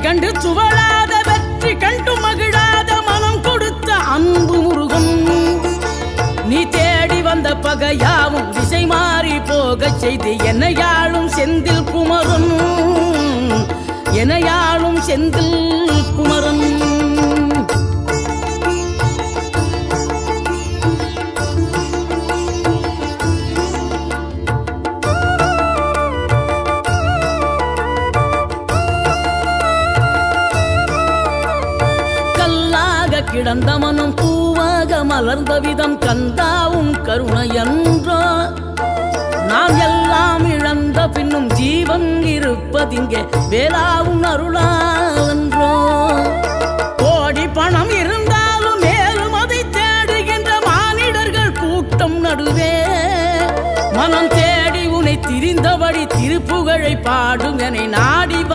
கண்டு சுவழாத வெற்றி கண்டு மகிழாத மனம் கொடுத்த அன்பு முருகன். நீ தேடி வந்த பகையாவும் திசை மாறி போகச் செய்து என்னையாளும் செந்தில் குமரன், என்னையாளும் செந்தில் குமரன். கிடந்த மனம் பூவாக மலர்ந்த விதம் கந்தாவும் கருணையன்றோ. நாம் எல்லாம் இழந்த பின்னும் ஜீவன் இருப்பதிங்கே வேளாவும் அருளாவென்றோ. கோடி பணம் இருந்தாலும் மேலும் அதை தேடுகின்ற மானிடர்கள் கூட்டம் நடுவே மனம் தேடி உனை திரிந்தபடி திருப்புகழை பாடும் என நாடி